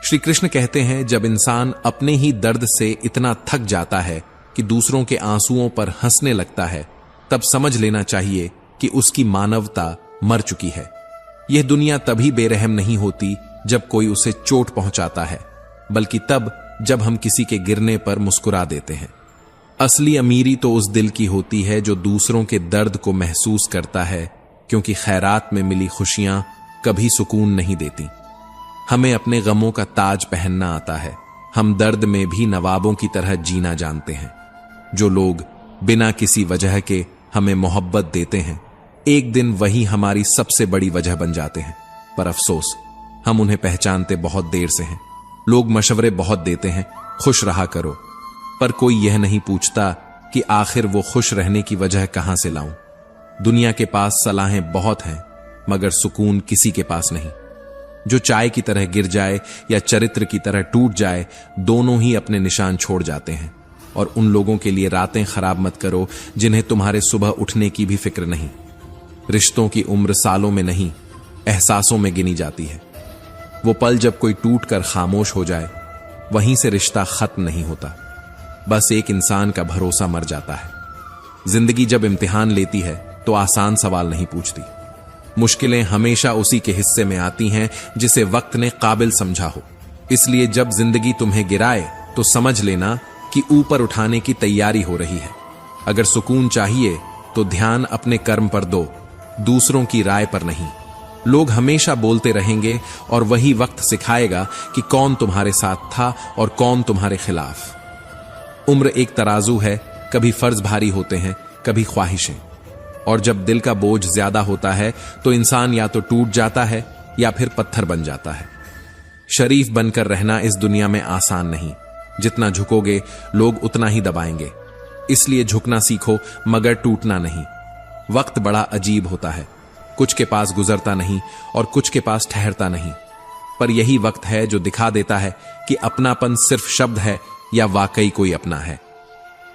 श्री कृष्ण कहते हैं, जब इंसान अपने ही दर्द से इतना थक जाता है कि दूसरों के आंसुओं पर हंसने लगता है, तब समझ लेना चाहिए कि उसकी मानवता मर चुकी है। यह दुनिया तभी बेरहम नहीं होती जब कोई उसे चोट पहुंचाता है, बल्कि तब जब हम किसी के गिरने पर मुस्कुरा देते हैं। असली अमीरी तो उस दिल की होती है जो दूसरों के दर्द को महसूस करता है, क्योंकि खैरात में मिली खुशियां कभी सुकून नहीं देती। हमें अपने गमों का ताज पहनना आता है। हम दर्द में भी नवाबों की तरह जीना जानते हैं। जो लोग बिना किसी वजह के हमें मोहब्बत देते हैं, एक दिन वही हमारी सबसे बड़ी वजह बन जाते हैं। पर अफसोस, हम उन्हें पहचानते बहुत देर से हैं। लोग मशवरे बहुत देते हैं, खुश रहा करो, पर कोई यह नहीं पूछता कि आखिर वो खुश रहने की वजह कहां से लाऊं। दुनिया के पास सलाहें बहुत हैं, मगर सुकून किसी के पास नहीं। जो चाय की तरह गिर जाए या चरित्र की तरह टूट जाए, दोनों ही अपने निशान छोड़ जाते हैं। और उन लोगों के लिए रातें खराब मत करो जिन्हें तुम्हारे सुबह उठने की भी फिक्र नहीं। रिश्तों की उम्र सालों में नहीं, एहसासों में गिनी जाती है। वो पल जब कोई टूट कर खामोश हो जाए, वहीं से रिश्ता खत्म नहीं होता। बस एक इंसान का भरोसा मर जाता है। जिंदगी जब इम्तिहान लेती है तो आसान सवाल नहीं पूछती। मुश्किलें हमेशा उसी के हिस्से में आती हैं जिसे वक्त ने काबिल समझा हो। इसलिए जब जिंदगी तुम्हें गिराए तो समझ लेना कि ऊपर उठाने की तैयारी हो रही है। अगर सुकून चाहिए तो ध्यान अपने कर्म पर दो, दूसरों की राय पर नहीं। लोग हमेशा बोलते रहेंगे और वही वक्त सिखाएगा कि कौन तुम्हारे साथ था और कौन तुम्हारे खिलाफ। उम्र एक तराजू है, कभी फर्ज भारी होते हैं, कभी ख्वाहिशें। और जब दिल का बोझ ज्यादा होता है तो इंसान या तो टूट जाता है या फिर पत्थर बन जाता है। शरीफ बनकर रहना इस दुनिया में आसान नहीं। जितना झुकोगे लोग उतना ही दबाएंगे। इसलिए झुकना सीखो, मगर टूटना नहीं। वक्त बड़ा अजीब होता है। कुछ के पास गुजरता नहीं और कुछ के पास ठहरता नहीं। पर यही वक्त है जो दिखा देता है कि अपनापन सिर्फ शब्द है या वाकई कोई अपना है।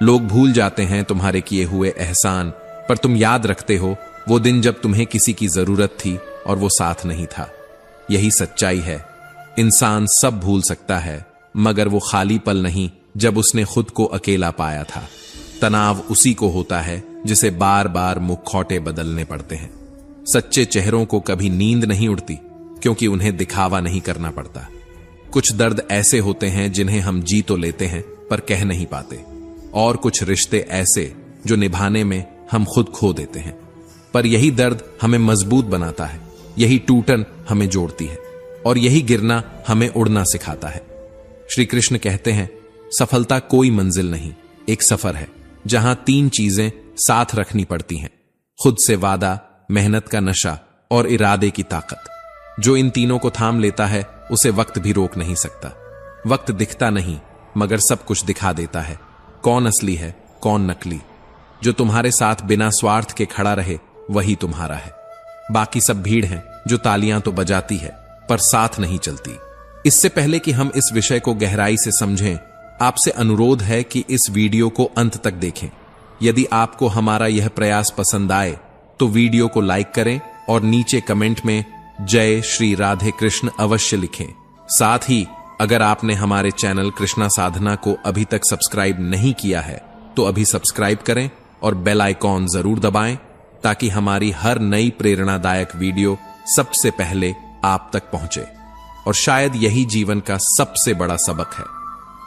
लोग भूल जाते हैं तुम्हारे किए हुए एहसान, पर तुम याद रखते हो वो दिन जब तुम्हें किसी की जरूरत थी और वो साथ नहीं था। यही सच्चाई है। इंसान सब भूल सकता है, मगर वो खाली पल नहीं जब उसने खुद को अकेला पाया था। तनाव उसी को होता है जिसे बार बार मुखौटे बदलने पड़ते हैं। सच्चे चेहरों को कभी नींद नहीं उड़ती, क्योंकि उन्हें दिखावा नहीं करना पड़ता। कुछ दर्द ऐसे होते हैं जिन्हें हम जी तो लेते हैं पर कह नहीं पाते, और कुछ रिश्ते ऐसे जो निभाने में हम खुद खो देते हैं। पर यही दर्द हमें मजबूत बनाता है, यही टूटन हमें जोड़ती है, और यही गिरना हमें उड़ना सिखाता है। श्री कृष्ण कहते हैं, सफलता कोई मंजिल नहीं, एक सफर है जहां 3 चीजें साथ रखनी पड़ती हैं: खुद से वादा, मेहनत का नशा और इरादे की ताकत। जो इन तीनों को थाम लेता है उसे वक्त भी रोक नहीं सकता। वक्त दिखता नहीं, मगर सब कुछ दिखा देता है। कौन असली है, कौन नकली। जो तुम्हारे साथ बिना स्वार्थ के खड़ा रहे वही तुम्हारा है। बाकी सब भीड़ हैं जो तालियां तो बजाती है पर साथ नहीं चलती। इससे पहले कि हम इस विषय को गहराई से समझें, आपसे अनुरोध है कि इस वीडियो को अंत तक देखें। यदि आपको हमारा यह प्रयास पसंद आए तो वीडियो को लाइक करें और नीचे कमेंट में जय श्री राधे कृष्ण अवश्य लिखें। साथ ही अगर आपने हमारे चैनल कृष्णा साधना को अभी तक सब्सक्राइब नहीं किया है तो अभी सब्सक्राइब करें और बेल आइकॉन जरूर दबाएं, ताकि हमारी हर नई प्रेरणादायक वीडियो सबसे पहले आप तक पहुंचे। और शायद यही जीवन का सबसे बड़ा सबक है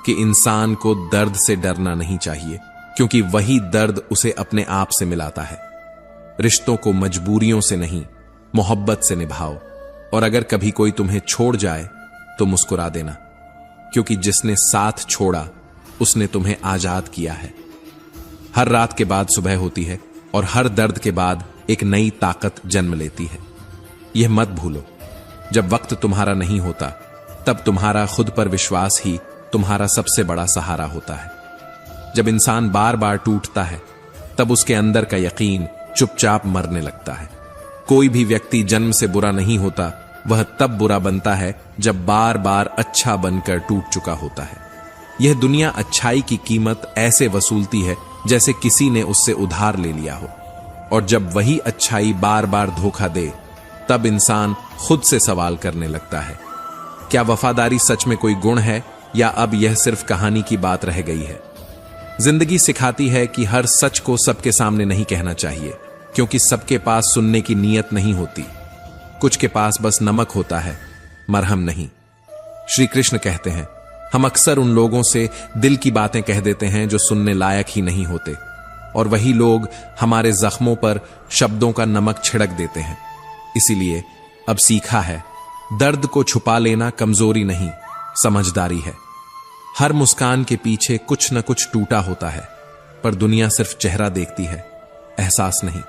कि इंसान को दर्द से डरना नहीं चाहिए, क्योंकि वही दर्द उसे अपने आप से मिलाता है। रिश्तों को मजबूरियों से नहीं, मोहब्बत से निभाओ। और अगर कभी कोई तुम्हें छोड़ जाए तो मुस्कुरा देना, क्योंकि जिसने साथ छोड़ा उसने तुम्हें आजाद किया है। हर रात के बाद सुबह होती है और हर दर्द के बाद एक नई ताकत जन्म लेती है। यह मत भूलो, जब वक्त तुम्हारा नहीं होता तब तुम्हारा खुद पर विश्वास ही तुम्हारा सबसे बड़ा सहारा होता है। जब इंसान बार बार टूटता है तब उसके अंदर का यकीन चुपचाप मरने लगता है। कोई भी व्यक्ति जन्म से बुरा नहीं होता, वह तब बुरा बनता है जब बार बार अच्छा बनकर टूट चुका होता है। यह दुनिया अच्छाई की कीमत ऐसे वसूलती है जैसे किसी ने उससे उधार ले लिया हो। और जब वही अच्छाई बार बार धोखा दे, तब इंसान खुद से सवाल करने लगता है, क्या वफादारी सच में कोई गुण है या अब यह सिर्फ कहानी की बात रह गई है? जिंदगी सिखाती है कि हर सच को सबके सामने नहीं कहना चाहिए, क्योंकि सबके पास सुनने की नीयत नहीं होती। कुछ के पास बस नमक होता है, मरहम नहीं। श्री कृष्ण कहते हैं, हम अक्सर उन लोगों से दिल की बातें कह देते हैं जो सुनने लायक ही नहीं होते, और वही लोग हमारे जख्मों पर शब्दों का नमक छिड़क देते हैं। इसीलिए अब सीखा है, दर्द को छुपा लेना कमजोरी नहीं, समझदारी है। हर मुस्कान के पीछे कुछ न कुछ टूटा होता है, पर दुनिया सिर्फ चेहरा देखती है, एहसास नहीं।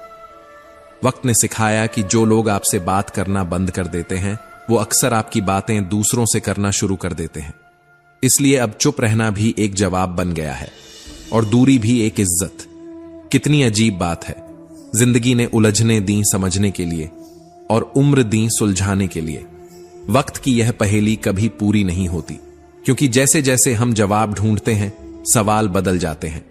वक्त ने सिखाया कि जो लोग आपसे बात करना बंद कर देते हैं, वो अक्सर आपकी बातें दूसरों से करना शुरू कर देते हैं। इसलिए अब चुप रहना भी एक जवाब बन गया है, और दूरी भी एक इज्जत। कितनी अजीब बात है, जिंदगी ने उलझने दी समझने के लिए, और उम्र दी सुलझाने के लिए। वक्त की यह पहेली कभी पूरी नहीं होती, क्योंकि जैसे जैसे हम जवाब ढूंढते हैं, सवाल बदल जाते हैं।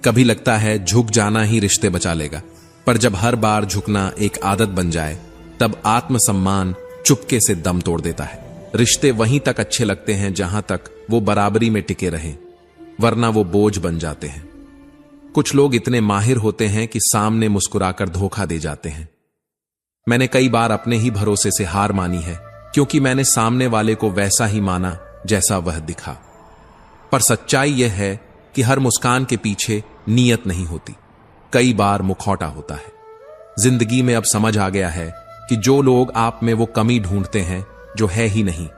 कभी लगता है झुक जाना ही रिश्ते बचा लेगा, पर जब हर बार झुकना एक आदत बन जाए, तब आत्मसम्मान चुपके से दम तोड़ देता है। रिश्ते वहीं तक अच्छे लगते हैं जहां तक वो बराबरी में टिके रहें, वरना वो बोझ बन जाते हैं। कुछ लोग इतने माहिर होते हैं कि सामने मुस्कुराकर धोखा दे जाते हैं। मैंने कई बार अपने ही भरोसे से हार मानी है, क्योंकि मैंने सामने वाले को वैसा ही माना जैसा वह दिखा। पर सच्चाई यह है कि हर मुस्कान के पीछे नीयत नहीं होती, कई बार मुखौटा होता है। जिंदगी में अब समझ आ गया है कि जो लोग आप में वो कमी ढूंढते हैं जो है ही नहीं,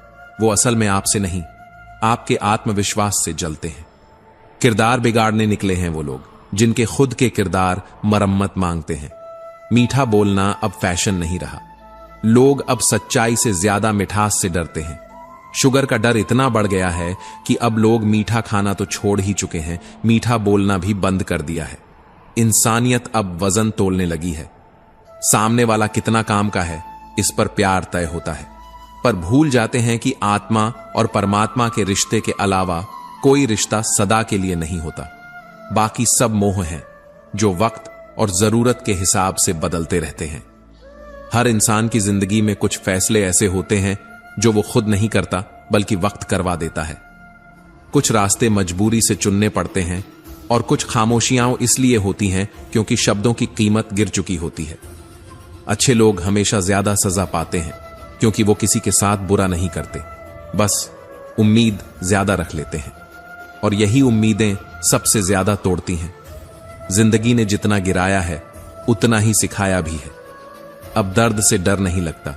वो असल में आपसे नहीं, आपके आत्मविश्वास से जलते हैं। किरदार बिगाड़ने निकले हैं वो लोग, जिनके खुद के किरदार मरम्मत मांगते हैं। मीठा बोलना अब फैशन नहीं रहा। लोग अब सच्चाई से ज्यादा मिठास से डरते हैं। शुगर का डर इतना बढ़ गया है कि अब लोग मीठा खाना तो छोड़ ही चुके हैं, मीठा बोलना भी बंद कर दिया है। इंसानियत अब वजन तोलने लगी है। सामने वाला कितना काम का है, इस पर प्यार तय होता है। पर भूल जाते हैं कि आत्मा और परमात्मा के रिश्ते के अलावा कोई रिश्ता सदा के लिए नहीं होता। बाकी सब मोह हैं, जो वक्त और जरूरत के हिसाब से बदलते रहते हैं। हर इंसान की जिंदगी में कुछ फैसले ऐसे होते हैं जो वो खुद नहीं करता, बल्कि वक्त करवा देता है। कुछ रास्ते मजबूरी से चुनने पड़ते हैं, और कुछ खामोशियां इसलिए होती हैं क्योंकि शब्दों की कीमत गिर चुकी होती है। अच्छे लोग हमेशा ज्यादा सजा पाते हैं, क्योंकि वो किसी के साथ बुरा नहीं करते, बस उम्मीद ज्यादा रख लेते हैं, और यही उम्मीदें सबसे ज्यादा तोड़ती हैं। जिंदगी ने जितना गिराया है, उतना ही सिखाया भी है। अब दर्द से डर नहीं लगता,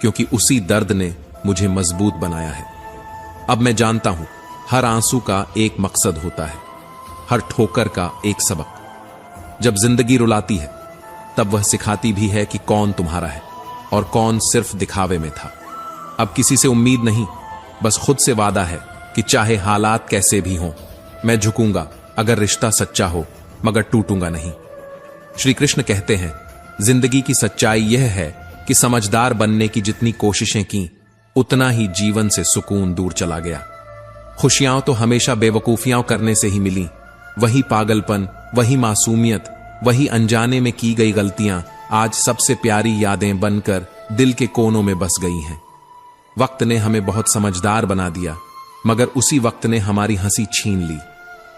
क्योंकि उसी दर्द ने मुझे मजबूत बनाया है। अब मैं जानता हूं, हर आंसू का एक मकसद होता है, हर ठोकर का एक सबक। जब जिंदगी रुलाती है, तब वह सिखाती भी है कि कौन तुम्हारा है और कौन सिर्फ दिखावे में था। अब किसी से उम्मीद नहीं, बस खुद से वादा है कि चाहे हालात कैसे भी हों, मैं झुकूंगा अगर रिश्ता सच्चा हो, मगर टूटूंगा नहीं। श्री कृष्ण कहते हैं, जिंदगी की सच्चाई यह है कि समझदार बनने की जितनी कोशिशें की, उतना ही जीवन से सुकून दूर चला गया। खुशियां तो हमेशा बेवकूफियां करने से ही मिली। वही पागलपन, वही मासूमियत, वही अनजाने में की गई गलतियां आज सबसे प्यारी यादें बनकर दिल के कोनों में बस गई हैं। वक्त ने हमें बहुत समझदार बना दिया, मगर उसी वक्त ने हमारी हंसी छीन ली।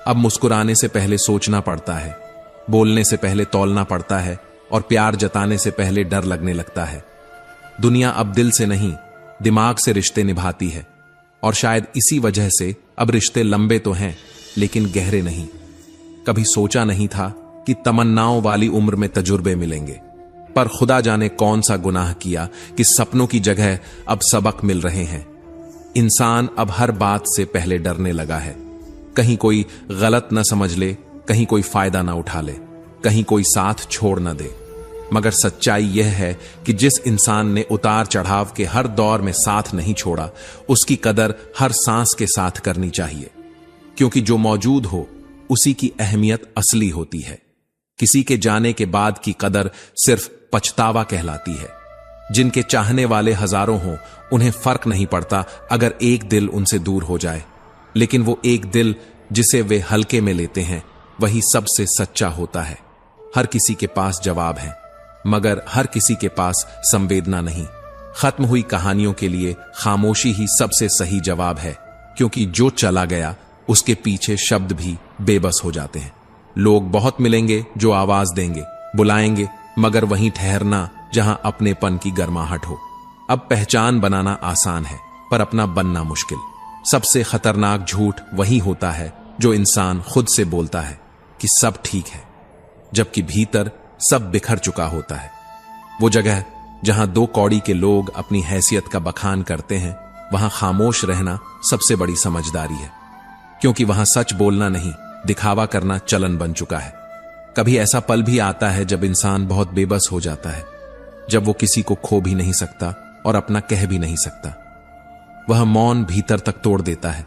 अब मुस्कुराने से पहले सोचना पड़ता है, बोलने से पहले तौलना पड़ता है, और प्यार जताने से पहले डर लगने लगता है। दुनिया अब दिल से नहीं, दिमाग से रिश्ते निभाती है, और शायद इसी वजह से अब रिश्ते लंबे तो हैं, लेकिन गहरे नहीं। कभी सोचा नहीं था कि तमन्नाओं वाली उम्र में तजुर्बे मिलेंगे, पर खुदा जाने कौन सा गुनाह किया कि सपनों की जगह अब सबक मिल रहे हैं। इंसान अब हर बात से पहले डरने लगा है। कहीं कोई गलत न समझ ले, कहीं कोई फायदा ना उठा ले, कहीं कोई साथ छोड़ न दे। मगर सच्चाई यह है कि जिस इंसान ने उतार चढ़ाव के हर दौर में साथ नहीं छोड़ा, उसकी कदर हर सांस के साथ करनी चाहिए, क्योंकि जो मौजूद हो उसी की अहमियत असली होती है। किसी के जाने के बाद की कदर सिर्फ पछतावा कहलाती है। जिनके चाहने वाले हजारों हों, उन्हें फर्क नहीं पड़ता अगर एक दिल उनसे दूर हो जाए, लेकिन वो एक दिल जिसे वे हल्के में लेते हैं, वही सबसे सच्चा होता है। हर किसी के पास जवाब है, मगर हर किसी के पास संवेदना नहीं। खत्म हुई कहानियों के लिए खामोशी ही सबसे सही जवाब है, क्योंकि जो चला गया उसके पीछे शब्द भी बेबस हो जाते हैं। लोग बहुत मिलेंगे जो आवाज देंगे, बुलाएंगे, मगर वहीं ठहरना जहां अपनेपन की गर्माहट हो। अब पहचान बनाना आसान है, पर अपना बनना मुश्किल। सबसे खतरनाक झूठ वही होता है जो इंसान खुद से बोलता है कि सब ठीक है, जबकि भीतर सब बिखर चुका होता है। वो जगह जहां दो कौड़ी के लोग अपनी हैसियत का बखान करते हैं, वहां खामोश रहना सबसे बड़ी समझदारी है, क्योंकि वहां सच बोलना नहीं, दिखावा करना चलन बन चुका है। कभी ऐसा पल भी आता है जब इंसान बहुत बेबस हो जाता है, जब वो किसी को खो भी नहीं सकता और अपना कह भी नहीं सकता। वह मौन भीतर तक तोड़ देता है।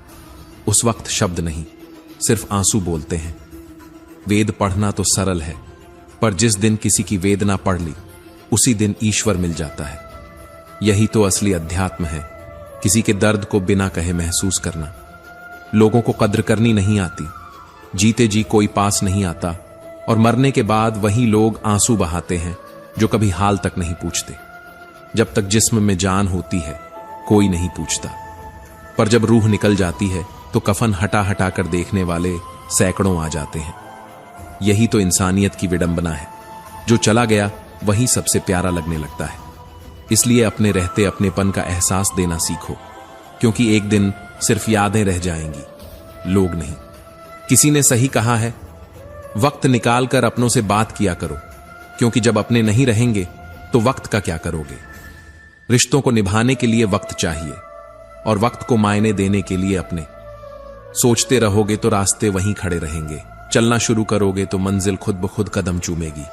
उस वक्त शब्द नहीं, सिर्फ आंसू बोलते हैं। वेद पढ़ना तो सरल है, पर जिस दिन किसी की वेदना पढ़ ली, उसी दिन ईश्वर मिल जाता है। यही तो असली अध्यात्म है, किसी के दर्द को बिना कहे महसूस करना। लोगों को कद्र करनी नहीं आती, जीते जी कोई पास नहीं आता, और मरने के बाद वही लोग आंसू बहाते हैं जो कभी हाल तक नहीं पूछते। जब तक जिस्म में जान होती है कोई नहीं पूछता, पर जब रूह निकल जाती है तो कफन हटा हटा कर देखने वाले सैकड़ों आ जाते हैं। यही तो इंसानियत की विडंबना है। जो चला गया वही सबसे प्यारा लगने लगता है। इसलिए अपने रहते अपनेपन का एहसास देना सीखो, क्योंकि एक दिन सिर्फ यादें रह जाएंगी, लोग नहीं। किसी ने सही कहा है, वक्त निकाल कर अपनों से बात किया करो, क्योंकि जब अपने नहीं रहेंगे तो वक्त का क्या करोगे। रिश्तों को निभाने के लिए वक्त चाहिए, और वक्त को मायने देने के लिए अपने। सोचते रहोगे तो रास्ते वहीं खड़े रहेंगे, चलना शुरू करोगे तो मंजिल खुद ब खुद कदम चूमेगी।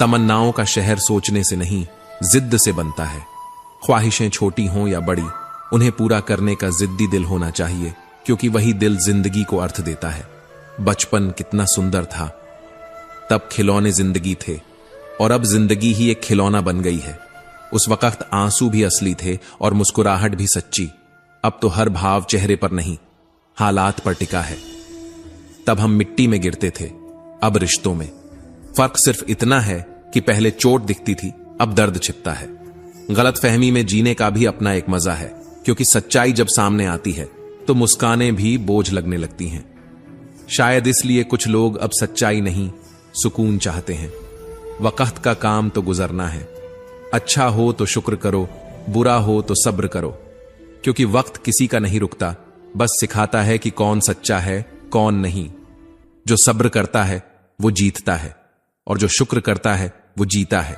तमन्नाओं का शहर सोचने से नहीं, जिद्द से बनता है। ख्वाहिशें छोटी हों या बड़ी, उन्हें पूरा करने का जिद्दी दिल होना चाहिए, क्योंकि वही दिल जिंदगी को अर्थ देता है। बचपन कितना सुंदर था, तब खिलौने जिंदगी थे, और अब जिंदगी ही एक खिलौना बन गई है। उस वक्त आंसू भी असली थे और मुस्कुराहट भी सच्ची। अब तो हर भाव चेहरे पर नहीं, हालात पर टिका है। तब हम मिट्टी में गिरते थे, अब रिश्तों में। फर्क सिर्फ इतना है कि पहले चोट दिखती थी, अब दर्द छिपता है। गलतफहमी में जीने का भी अपना एक मजा है, क्योंकि सच्चाई जब सामने आती है तो मुस्कानें भी बोझ लगने लगती हैं। शायद इसलिए कुछ लोग अब सच्चाई नहीं, सुकून चाहते हैं। वक्त का काम तो गुजरना है। अच्छा हो तो शुक्र करो, बुरा हो तो सब्र करो, क्योंकि वक्त किसी का नहीं रुकता, बस सिखाता है कि कौन सच्चा है कौन नहीं। जो सब्र करता है वो जीतता है, और जो शुक्र करता है वो जीता है।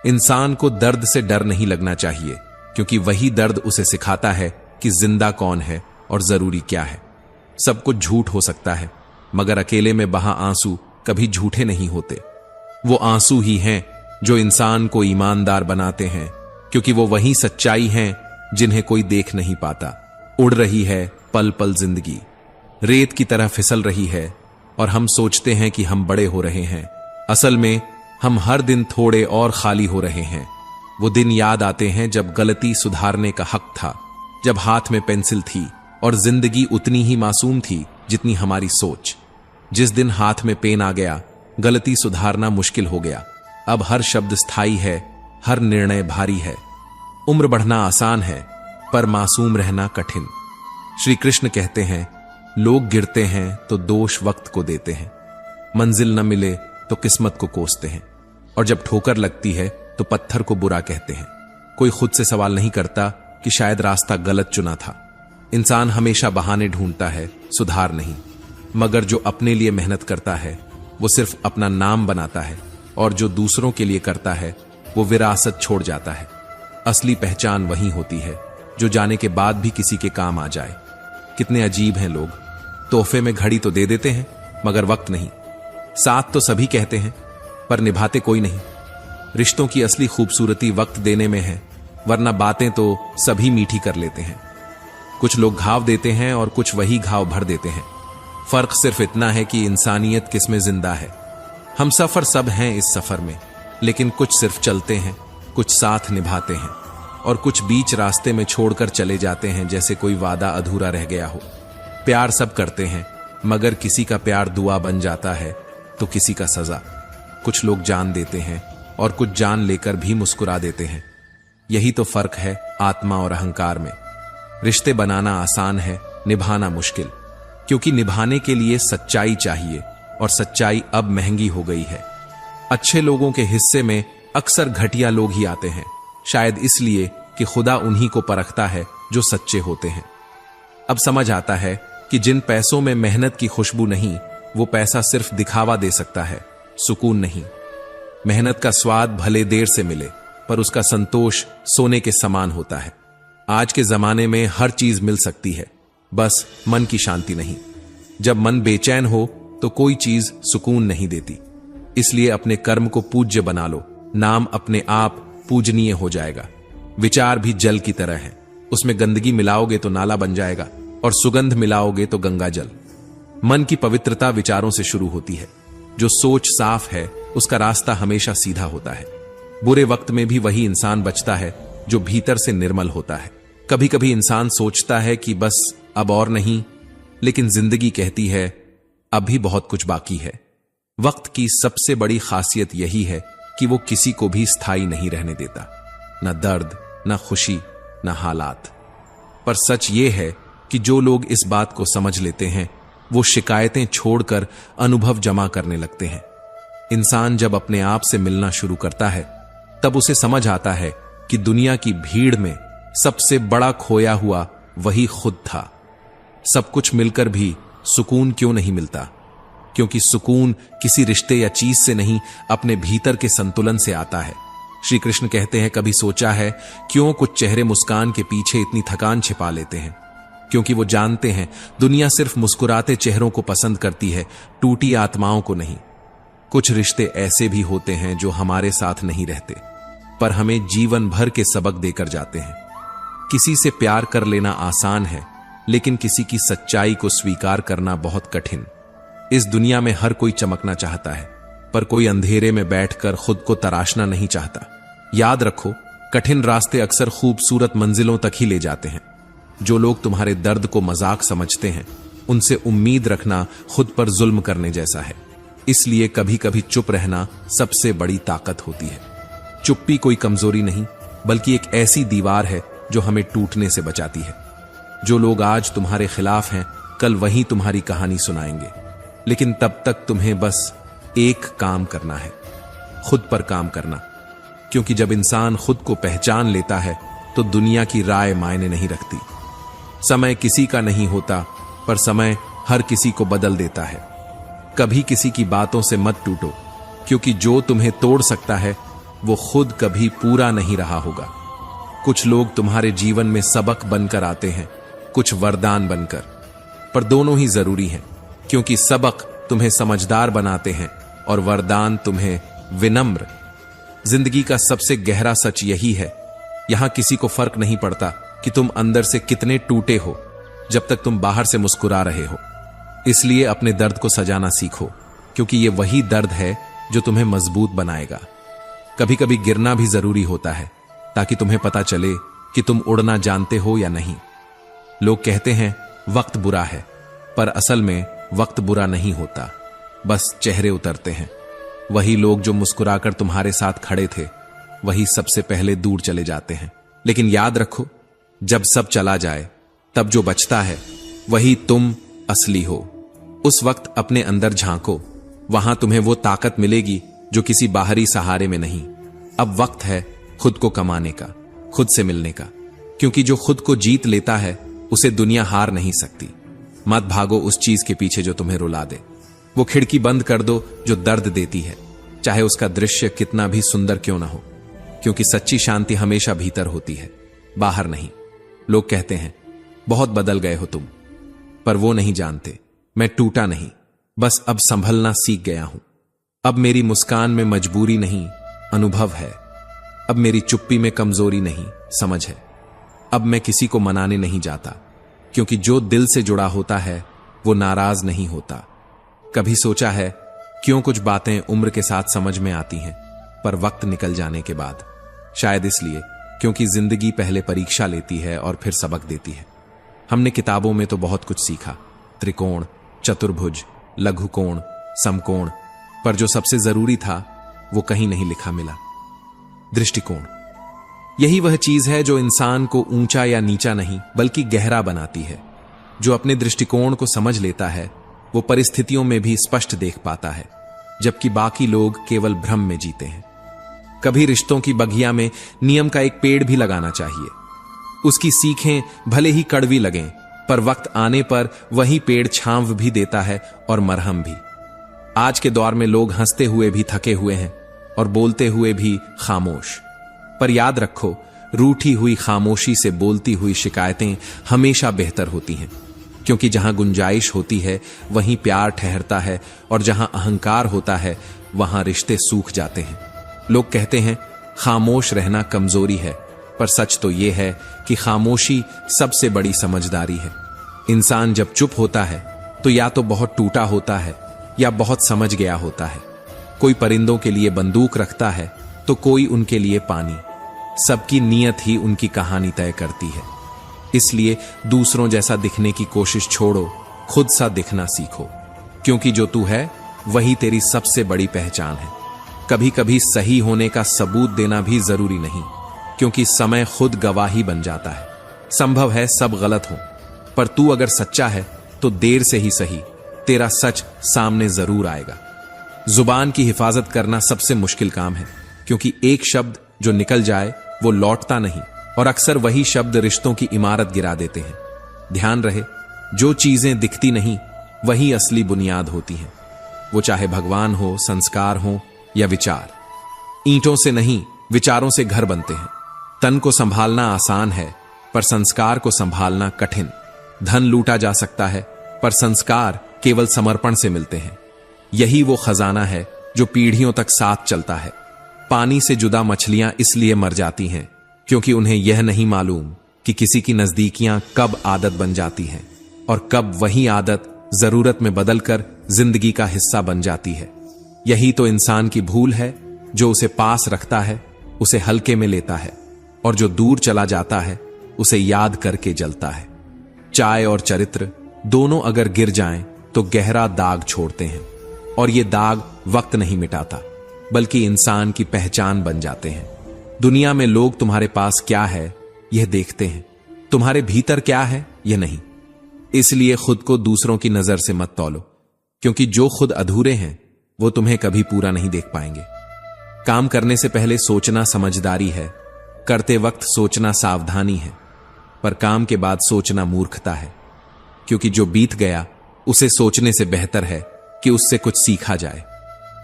इंसान को दर्द से डर नहीं लगना चाहिए, क्योंकि वही दर्द उसे सिखाता है कि जिंदा कौन है और जरूरी क्या है। सब कुछ झूठ हो सकता है, मगर अकेले में बहा आंसू कभी झूठे नहीं होते। वो आंसू ही हैं जो इंसान को ईमानदार बनाते हैं, क्योंकि वो वही सच्चाई हैं जिन्हें कोई देख नहीं पाता। उड़ रही है पल पल जिंदगी, रेत की तरह फिसल रही है, और हम सोचते हैं कि हम बड़े हो रहे हैं। असल में हम हर दिन थोड़े और खाली हो रहे हैं। वो दिन याद आते हैं जब गलती सुधारने का हक था, जब हाथ में पेंसिल थी और जिंदगी उतनी ही मासूम थी जितनी हमारी सोच। जिस दिन हाथ में पेन आ गया, गलती सुधारना मुश्किल हो गया। अब हर शब्द स्थायी है, हर निर्णय भारी है। उम्र बढ़ना आसान है, पर मासूम रहना कठिन। श्री कृष्ण कहते हैं, लोग गिरते हैं तो दोष वक्त को देते हैं, मंजिल न मिले तो किस्मत को कोसते हैं, और जब ठोकर लगती है तो पत्थर को बुरा कहते हैं। कोई खुद से सवाल नहीं करता कि शायद रास्ता गलत चुना था। इंसान हमेशा बहाने ढूंढता है, सुधार नहीं। मगर जो अपने लिए मेहनत करता है वो सिर्फ अपना नाम बनाता है, और जो दूसरों के लिए करता है वो विरासत छोड़ जाता है। असली पहचान वही होती है जो जाने के बाद भी किसी के काम आ जाए। कितने अजीब हैं लोग, तोहफे में घड़ी तो दे देते हैं मगर वक्त नहीं। साथ तो सभी कहते हैं पर निभाते कोई नहीं। रिश्तों की असली खूबसूरती वक्त देने में है, वरना बातें तो सभी मीठी कर लेते हैं। कुछ लोग घाव देते हैं और कुछ वही घाव भर देते हैं। फर्क सिर्फ इतना है कि इंसानियत किसमें जिंदा है। हम सफर सब हैं इस सफर में, लेकिन कुछ सिर्फ चलते हैं, कुछ साथ निभाते हैं, और कुछ बीच रास्ते में छोड़कर चले जाते हैं जैसे कोई वादा अधूरा रह गया हो। प्यार सब करते हैं, मगर किसी का प्यार दुआ बन जाता है तो किसी का सजा। कुछ लोग जान देते हैं और कुछ जान लेकर भी मुस्कुरा देते हैं। यही तो फर्क है आत्मा और अहंकार में। रिश्ते बनाना आसान है, निभाना मुश्किल, क्योंकि निभाने के लिए सच्चाई चाहिए और सच्चाई अब महंगी हो गई है। अच्छे लोगों के हिस्से में अक्सर घटिया लोग ही आते हैं, शायद इसलिए कि खुदा उन्हीं को परखता है जो सच्चे होते हैं। अब समझ आता है कि जिन पैसों में मेहनत की खुशबू नहीं, वो पैसा सिर्फ दिखावा दे सकता है, सुकून नहीं। मेहनत का स्वाद भले देर से मिले, पर उसका संतोष सोने के समान होता है। आज के जमाने में हर चीज मिल सकती है, बस मन की शांति नहीं। जब मन बेचैन हो तो कोई चीज सुकून नहीं देती। इसलिए अपने कर्म को पूज्य बना लो, नाम अपने आप पूजनीय हो जाएगा। विचार भी जल की तरह है, उसमें गंदगी मिलाओगे तो नाला बन जाएगा और सुगंध मिलाओगे तो गंगा जल। मन की पवित्रता विचारों से शुरू होती है। जो सोच साफ है उसका रास्ता हमेशा सीधा होता है। बुरे वक्त में भी वही इंसान बचता है जो भीतर से निर्मल होता है। कभी कभी इंसान सोचता है कि बस अब और नहीं, लेकिन जिंदगी कहती है अभी बहुत कुछ बाकी है। वक्त की सबसे बड़ी खासियत यही है कि वो किसी को भी स्थायी नहीं रहने देता, न दर्द, न खुशी, न हालात। पर सच ये है कि जो लोग इस बात को समझ लेते हैं वो शिकायतें छोड़कर अनुभव जमा करने लगते हैं। इंसान जब अपने आप से मिलना शुरू करता है तब उसे समझ आता है कि दुनिया की भीड़ में सबसे बड़ा खोया हुआ वही खुद था। सब कुछ मिलकर भी सुकून क्यों नहीं मिलता? क्योंकि सुकून किसी रिश्ते या चीज से नहीं, अपने भीतर के संतुलन से आता है। श्री कृष्ण कहते हैं, कभी सोचा है क्यों कुछ चेहरे मुस्कान के पीछे इतनी थकान छिपा लेते हैं? क्योंकि वो जानते हैं दुनिया सिर्फ मुस्कुराते चेहरों को पसंद करती है, टूटी आत्माओं को नहीं। कुछ रिश्ते ऐसे भी होते हैं जो हमारे साथ नहीं रहते, पर हमें जीवन भर के सबक देकर जाते हैं। किसी से प्यार कर लेना आसान है, लेकिन किसी की सच्चाई को स्वीकार करना बहुत कठिन। इस दुनिया में हर कोई चमकना चाहता है, पर कोई अंधेरे में बैठकर खुद को तराशना नहीं चाहता। याद रखो, कठिन रास्ते अक्सर खूबसूरत मंजिलों तक ही ले जाते हैं। जो लोग तुम्हारे दर्द को मजाक समझते हैं, उनसे उम्मीद रखना खुद पर जुल्म करने जैसा है। इसलिए कभी कभी चुप रहना सबसे बड़ी ताकत होती है। चुप्पी कोई कमजोरी नहीं, बल्कि एक ऐसी दीवार है जो हमें टूटने से बचाती है। जो लोग आज तुम्हारे खिलाफ हैं, कल वही तुम्हारी कहानी सुनाएंगे। लेकिन तब तक तुम्हें बस एक काम करना है, खुद पर काम करना। क्योंकि जब इंसान खुद को पहचान लेता है तो दुनिया की राय मायने नहीं रखती। समय किसी का नहीं होता, पर समय हर किसी को बदल देता है। कभी किसी की बातों से मत टूटो, क्योंकि जो तुम्हें तोड़ सकता है वो खुद कभी पूरा नहीं रहा होगा। कुछ लोग तुम्हारे जीवन में सबक बनकर आते हैं, कुछ वरदान बनकर, पर दोनों ही जरूरी हैं। क्योंकि सबक तुम्हें समझदार बनाते हैं और वरदान तुम्हें विनम्र। जिंदगी का सबसे गहरा सच यही है, यहां किसी को फर्क नहीं पड़ता कि तुम अंदर से कितने टूटे हो, जब तक तुम बाहर से मुस्कुरा रहे हो। इसलिए अपने दर्द को सजाना सीखो, क्योंकि ये वही दर्द है जो तुम्हें मजबूत बनाएगा। कभी कभी गिरना भी जरूरी होता है, ताकि तुम्हें पता चले कि तुम उड़ना जानते हो या नहीं। लोग कहते हैं वक्त बुरा है, पर असल में वक्त बुरा नहीं होता, बस चेहरे उतरते हैं। वही लोग जो मुस्कुराकर तुम्हारे साथ खड़े थे, वही सबसे पहले दूर चले जाते हैं। लेकिन याद रखो, जब सब चला जाए तब जो बचता है वही तुम असली हो। उस वक्त अपने अंदर झांको, वहां तुम्हें वो ताकत मिलेगी जो किसी बाहरी सहारे में नहीं। अब वक्त है खुद को कमाने का, खुद से मिलने का, क्योंकि जो खुद को जीत लेता है उसे दुनिया हार नहीं सकती। मत भागो उस चीज के पीछे जो तुम्हें रुला दे। वो खिड़की बंद कर दो जो दर्द देती है, चाहे उसका दृश्य कितना भी सुंदर क्यों ना हो, क्योंकि सच्ची शांति हमेशा भीतर होती है, बाहर नहीं। लोग कहते हैं बहुत बदल गए हो तुम, पर वो नहीं जानते मैं टूटा नहीं, बस अब संभलना सीख गया हूं। अब मेरी मुस्कान में मजबूरी नहीं, अनुभव है। अब मेरी चुप्पी में कमजोरी नहीं, समझ है। अब मैं किसी को मनाने नहीं जाता, क्योंकि जो दिल से जुड़ा होता है वो नाराज नहीं होता। कभी सोचा है क्यों कुछ बातें उम्र के साथ समझ में आती हैं, पर वक्त निकल जाने के बाद? शायद इसलिए क्योंकि जिंदगी पहले परीक्षा लेती है और फिर सबक देती है। हमने किताबों में तो बहुत कुछ सीखा, त्रिकोण, चतुर्भुज, लघुकोण, समकोण, पर जो सबसे जरूरी था वो कहीं नहीं लिखा मिला, दृष्टिकोण। यही वह चीज है जो इंसान को ऊंचा या नीचा नहीं बल्कि गहरा बनाती है। जो अपने दृष्टिकोण को समझ लेता है वो परिस्थितियों में भी स्पष्ट देख पाता है, जबकि बाकी लोग केवल भ्रम में जीते हैं। कभी रिश्तों की बगिया में नियम का एक पेड़ भी लगाना चाहिए। उसकी सीखें भले ही कड़वी लगें, पर वक्त आने पर वही पेड़ छांव भी देता है और मरहम भी। आज के दौर में लोग हंसते हुए भी थके हुए हैं और बोलते हुए भी खामोश। पर याद रखो, रूठी हुई खामोशी से बोलती हुई शिकायतें हमेशा बेहतर होती हैं, क्योंकि जहां गुंजाइश होती है वहीं प्यार ठहरता है, और जहां अहंकार होता है वहां रिश्ते सूख जाते हैं। लोग कहते हैं खामोश रहना कमजोरी है, पर सच तो यह है कि खामोशी सबसे बड़ी समझदारी है। इंसान जब चुप होता है तो या तो बहुत टूटा होता है या बहुत समझ गया होता है। कोई परिंदों के लिए बंदूक रखता है तो कोई उनके लिए पानी। सबकी नीयत ही उनकी कहानी तय करती है। इसलिए दूसरों जैसा दिखने की कोशिश छोड़ो, खुद सा दिखना सीखो, क्योंकि जो तू है वही तेरी सबसे बड़ी पहचान है। कभी कभी सही होने का सबूत देना भी जरूरी नहीं, क्योंकि समय खुद गवाही बन जाता है। संभव है सब गलत हो, पर तू अगर सच्चा है तो देर से ही सही तेरा सच सामने जरूर आएगा। जुबान की हिफाजत करना सबसे मुश्किल काम है, क्योंकि एक शब्द जो निकल जाए वो लौटता नहीं, और अक्सर वही शब्द रिश्तों की इमारत गिरा देते हैं। ध्यान रहे, जो चीजें दिखती नहीं वही असली बुनियाद होती हैं। वो चाहे भगवान हो, संस्कार हो या विचार। ईंटों से नहीं, विचारों से घर बनते हैं। तन को संभालना आसान है, पर संस्कार को संभालना कठिन। धन लूटा जा सकता है, पर संस्कार केवल समर्पण से मिलते हैं। यही वो खजाना है जो पीढ़ियों तक साथ चलता है। पानी से जुदा मछलियां इसलिए मर जाती हैं क्योंकि उन्हें यह नहीं मालूम कि किसी की नजदीकियां कब आदत बन जाती हैं और कब वही आदत जरूरत में बदलकर जिंदगी का हिस्सा बन जाती है। यही तो इंसान की भूल है, जो उसे पास रखता है उसे हल्के में लेता है, और जो दूर चला जाता है उसे याद करके जलता है। चाय और चरित्र दोनों अगर गिर जाएं तो गहरा दाग छोड़ते हैं, और ये दाग वक्त नहीं मिटाता बल्कि इंसान की पहचान बन जाते हैं। दुनिया में लोग तुम्हारे पास क्या है यह देखते हैं, तुम्हारे भीतर क्या है यह नहीं। इसलिए खुद को दूसरों की नजर से मत तौलो, क्योंकि जो खुद अधूरे हैं वो तुम्हें कभी पूरा नहीं देख पाएंगे। काम करने से पहले सोचना समझदारी है, करते वक्त सोचना सावधानी है, पर काम के बाद सोचना मूर्खता है, क्योंकि जो बीत गया उसे सोचने से बेहतर है कि उससे कुछ सीखा जाए।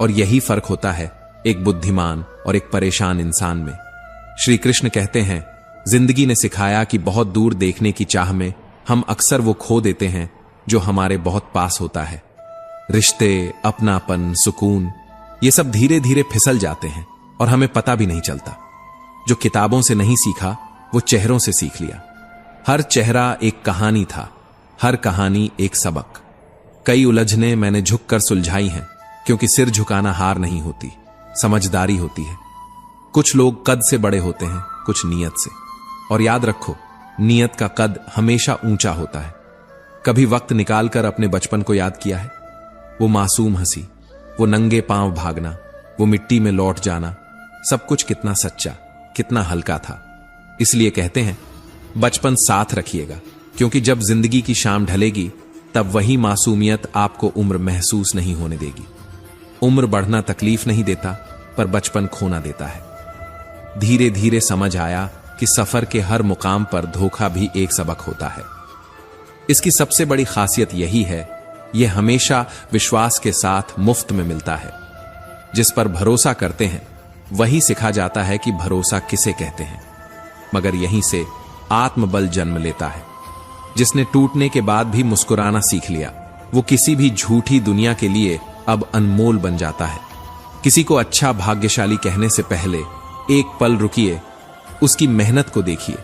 और यही फर्क होता है एक बुद्धिमान और एक परेशान इंसान में। श्री कृष्ण कहते हैं, जिंदगी ने सिखाया कि बहुत दूर देखने की चाह में हम अक्सर वो खो देते हैं जो हमारे बहुत पास होता है। रिश्ते, अपनापन, सुकून, ये सब धीरे धीरे फिसल जाते हैं और हमें पता भी नहीं चलता। जो किताबों से नहीं सीखा वो चेहरों से सीख लिया। हर चेहरा एक कहानी था, हर कहानी एक सबक। कई उलझने मैंने झुककर सुलझाई हैं, क्योंकि सिर झुकाना हार नहीं होती, समझदारी होती है। कुछ लोग कद से बड़े होते हैं, कुछ नीयत से, और याद रखो नीयत का कद हमेशा ऊंचा होता है। कभी वक्त निकालकर अपने बचपन को याद किया है? वो मासूम हंसी, वो नंगे पांव भागना, वो मिट्टी में लौट जाना, सब कुछ कितना सच्चा, कितना हल्का था। इसलिए कहते हैं बचपन साथ रखिएगा, क्योंकि जब जिंदगी की शाम ढलेगी तब वही मासूमियत आपको उम्र महसूस नहीं होने देगी। उम्र बढ़ना तकलीफ नहीं देता, पर बचपन खोना देता है। धीरे धीरे समझ आया कि सफर के हर मुकाम पर धोखा भी एक सबक होता है। इसकी सबसे बड़ी खासियत यही है, यह हमेशा विश्वास के साथ मुफ्त में मिलता है। जिस पर भरोसा करते हैं वही सिखा जाता है कि भरोसा किसे कहते हैं, मगर यहीं से आत्मबल जन्म लेता है। जिसने टूटने के बाद भी मुस्कुराना सीख लिया, वो किसी भी झूठी दुनिया के लिए अब अनमोल बन जाता है। किसी को अच्छा भाग्यशाली कहने से पहले एक पल रुकिए, उसकी मेहनत को देखिए,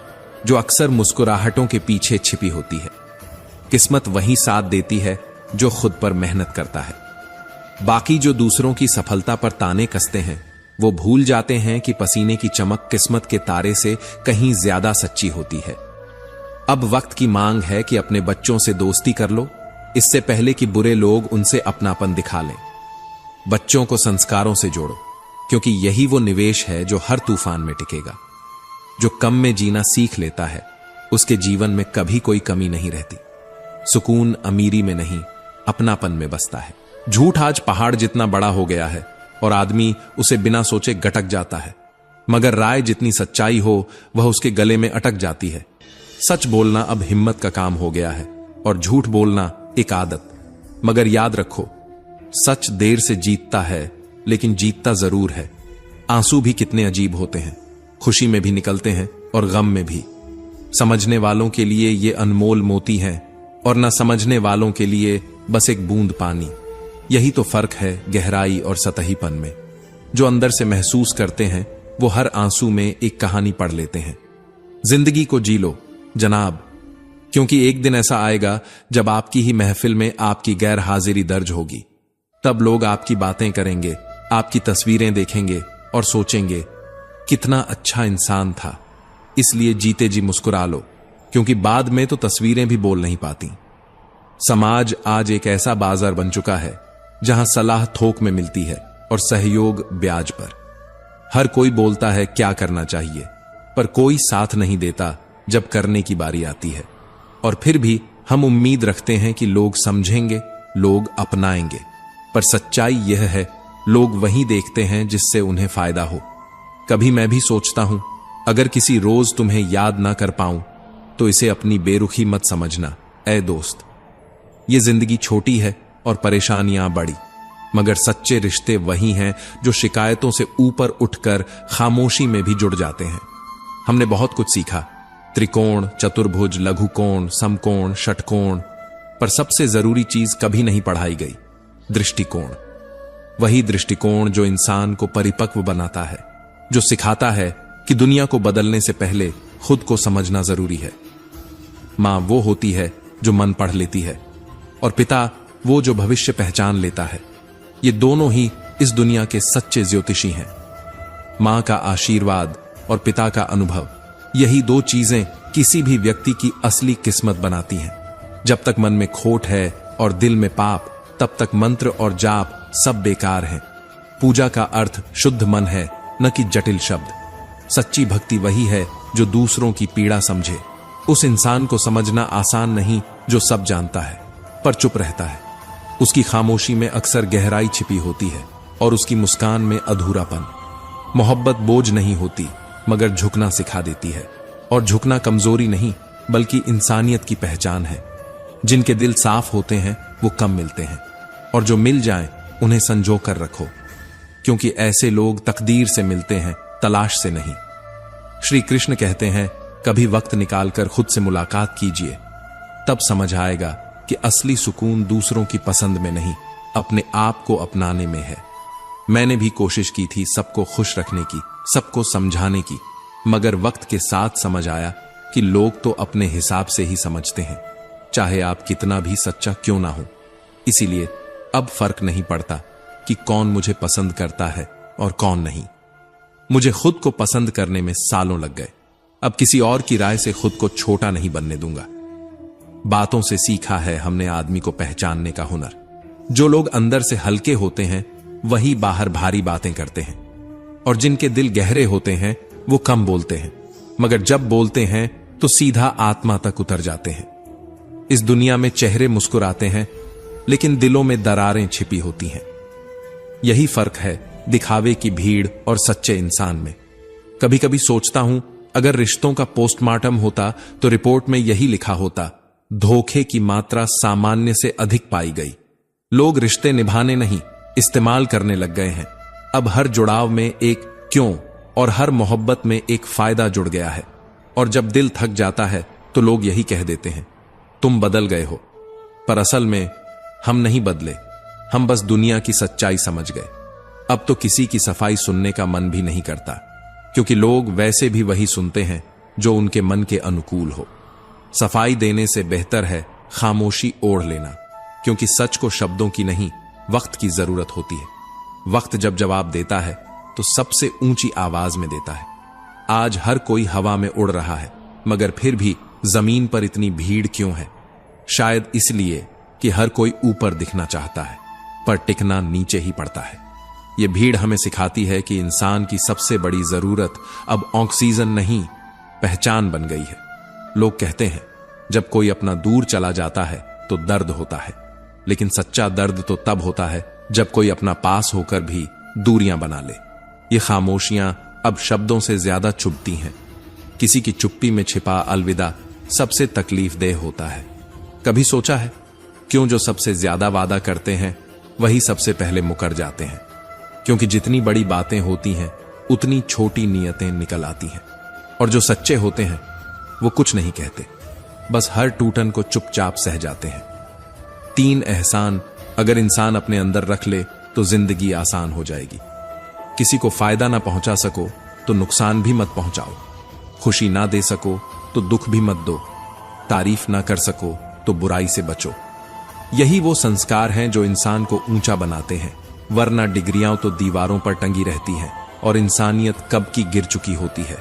जो अक्सर मुस्कुराहटों के पीछे छिपी होती है। किस्मत वही साथ देती है जो खुद पर मेहनत करता है। बाकी जो दूसरों की सफलता पर ताने कसते हैं, वो भूल जाते हैं कि पसीने की चमक किस्मत के तारे से कहीं ज्यादा सच्ची होती है। अब वक्त की मांग है कि अपने बच्चों से दोस्ती कर लो, इससे पहले कि बुरे लोग उनसे अपनापन दिखा लें। बच्चों को संस्कारों से जोड़ो, क्योंकि यही वो निवेश है जो हर तूफान में टिकेगा। जो कम में जीना सीख लेता है उसके जीवन में कभी कोई कमी नहीं रहती। सुकून अमीरी में नहीं, अपनापन में बसता है। झूठ आज पहाड़ जितना बड़ा हो गया है और आदमी उसे बिना सोचे गटक जाता है, मगर राय जितनी सच्चाई हो वह उसके गले में अटक जाती है। सच बोलना अब हिम्मत का काम हो गया है और झूठ बोलना एक आदत। मगर याद रखो, सच देर से जीतता है लेकिन जीतता जरूर है। आंसू भी कितने अजीब होते हैं, खुशी में भी निकलते हैं और गम में भी। समझने वालों के लिए ये अनमोल मोती हैं और न समझने वालों के लिए बस एक बूंद पानी। यही तो फर्क है गहराई और सतहीपन में। जो अंदर से महसूस करते हैं वो हर आंसू में एक कहानी पढ़ लेते हैं। जिंदगी को जी लो जनाब, क्योंकि एक दिन ऐसा आएगा जब आपकी ही महफिल में आपकी गैर हाजिरी दर्ज होगी। तब लोग आपकी बातें करेंगे, आपकी तस्वीरें देखेंगे और सोचेंगे कितना अच्छा इंसान था। इसलिए जीते जी मुस्कुरा लो, क्योंकि बाद में तो तस्वीरें भी बोल नहीं पाती। समाज आज एक ऐसा बाजार बन चुका है जहां सलाह थोक में मिलती है और सहयोग ब्याज पर। हर कोई बोलता है क्या करना चाहिए, पर कोई साथ नहीं देता जब करने की बारी आती है। और फिर भी हम उम्मीद रखते हैं कि लोग समझेंगे, लोग अपनाएंगे। पर सच्चाई यह है, लोग वही देखते हैं जिससे उन्हें फायदा हो। कभी मैं भी सोचता हूं, अगर किसी रोज तुम्हें याद ना कर पाऊं तो इसे अपनी बेरुखी मत समझना ऐ दोस्त। ये जिंदगी छोटी है और परेशानियां बड़ी, मगर सच्चे रिश्ते वही हैं जो शिकायतों से ऊपर उठकर खामोशी में भी जुड़ जाते हैं। हमने बहुत कुछ सीखा, त्रिकोण, चतुर्भुज, लघुकोण, समकोण, षटकोण, पर सबसे जरूरी चीज कभी नहीं पढ़ाई गई, दृष्टिकोण। वही दृष्टिकोण जो इंसान को परिपक्व बनाता है, जो सिखाता है कि दुनिया को बदलने से पहले खुद को समझना जरूरी है। मां वो होती है जो मन पढ़ लेती है और पिता वो जो भविष्य पहचान लेता है। ये दोनों ही इस दुनिया के सच्चे ज्योतिषी हैं। मां का आशीर्वाद और पिता का अनुभव, यही दो चीजें किसी भी व्यक्ति की असली किस्मत बनाती हैं। जब तक मन में खोट है और दिल में पाप, तब तक मंत्र और जाप सब बेकार हैं। पूजा का अर्थ शुद्ध मन है, न कि जटिल शब्द। सच्ची भक्ति वही है जो दूसरों की पीड़ा समझे। उस इंसान को समझना आसान नहीं जो सब जानता है पर चुप रहता है। उसकी खामोशी में अक्सर गहराई छिपी होती है और उसकी मुस्कान में अधूरापन। मोहब्बत बोझ नहीं होती, मगर झुकना सिखा देती है। और झुकना कमजोरी नहीं बल्कि इंसानियत की पहचान है। जिनके दिल साफ होते हैं वो कम मिलते हैं, और जो मिल जाएं उन्हें संजो कर रखो, क्योंकि ऐसे लोग तकदीर से मिलते हैं, तलाश से नहीं। श्री कृष्ण कहते हैं, कभी वक्त निकालकर खुद से मुलाकात कीजिए, तब समझ आएगा कि असली सुकून दूसरों की पसंद में नहीं, अपने आप को अपनाने में है। मैंने भी कोशिश की थी सबको खुश रखने की, सबको समझाने की, मगर वक्त के साथ समझ आया कि लोग तो अपने हिसाब से ही समझते हैं, चाहे आप कितना भी सच्चा क्यों ना हो। इसीलिए अब फर्क नहीं पड़ता कि कौन मुझे पसंद करता है और कौन नहीं। मुझे खुद को पसंद करने में सालों लग गए। अब किसी और की राय से खुद को छोटा नहीं बनने दूंगा। बातों से सीखा है हमने आदमी को पहचानने का हुनर। जो लोग अंदर से हल्के होते हैं वही बाहर भारी बातें करते हैं, और जिनके दिल गहरे होते हैं वो कम बोलते हैं, मगर जब बोलते हैं तो सीधा आत्मा तक उतर जाते हैं। इस दुनिया में चेहरे मुस्कुराते हैं लेकिन दिलों में दरारें छिपी होती हैं। यही फर्क है दिखावे की भीड़ और सच्चे इंसान में। कभी कभी सोचता हूं, अगर रिश्तों का पोस्टमार्टम होता तो रिपोर्ट में यही लिखा होता, धोखे की मात्रा सामान्य से अधिक पाई गई। लोग रिश्ते निभाने नहीं, इस्तेमाल करने लग गए हैं। अब हर जुड़ाव में एक क्यों और हर मोहब्बत में एक फायदा जुड़ गया है। और जब दिल थक जाता है तो लोग यही कह देते हैं, तुम बदल गए हो। पर असल में हम नहीं बदले, हम बस दुनिया की सच्चाई समझ गए। अब तो किसी की सफाई सुनने का मन भी नहीं करता, क्योंकि लोग वैसे भी वही सुनते हैं जो उनके मन के अनुकूल हो। सफाई देने से बेहतर है खामोशी ओढ़ लेना, क्योंकि सच को शब्दों की नहीं वक्त की जरूरत होती है। वक्त जब जवाब देता है तो सबसे ऊंची आवाज में देता है। आज हर कोई हवा में उड़ रहा है, मगर फिर भी जमीन पर इतनी भीड़ क्यों है? शायद इसलिए कि हर कोई ऊपर दिखना चाहता है, पर टिकना नीचे ही पड़ता है। यह भीड़ हमें सिखाती है कि इंसान की सबसे बड़ी जरूरत अब ऑक्सीजन नहीं पहचान बन गई है। लोग कहते हैं जब कोई अपना दूर चला जाता है तो दर्द होता है, लेकिन सच्चा दर्द तो तब होता है जब कोई अपना पास होकर भी दूरियां बना ले। ये खामोशियां अब शब्दों से ज्यादा चुभती हैं। किसी की चुप्पी में छिपा अलविदा सबसे तकलीफदेह होता है। कभी सोचा है क्यों जो सबसे ज्यादा वादा करते हैं वही सबसे पहले मुकर जाते हैं? क्योंकि जितनी बड़ी बातें होती हैं उतनी छोटी नीयतें निकल आती हैं, और जो सच्चे होते हैं वो कुछ नहीं कहते, बस हर टूटन को चुपचाप सह जाते हैं। 3 एहसान अगर इंसान अपने अंदर रख ले तो जिंदगी आसान हो जाएगी। किसी को फायदा ना पहुंचा सको तो नुकसान भी मत पहुंचाओ, खुशी ना दे सको तो दुख भी मत दो, तारीफ ना कर सको तो बुराई से बचो। यही वो संस्कार हैं जो इंसान को ऊंचा बनाते हैं, वरना डिग्रियां तो दीवारों पर टंगी रहती हैं और इंसानियत कब की गिर चुकी होती है।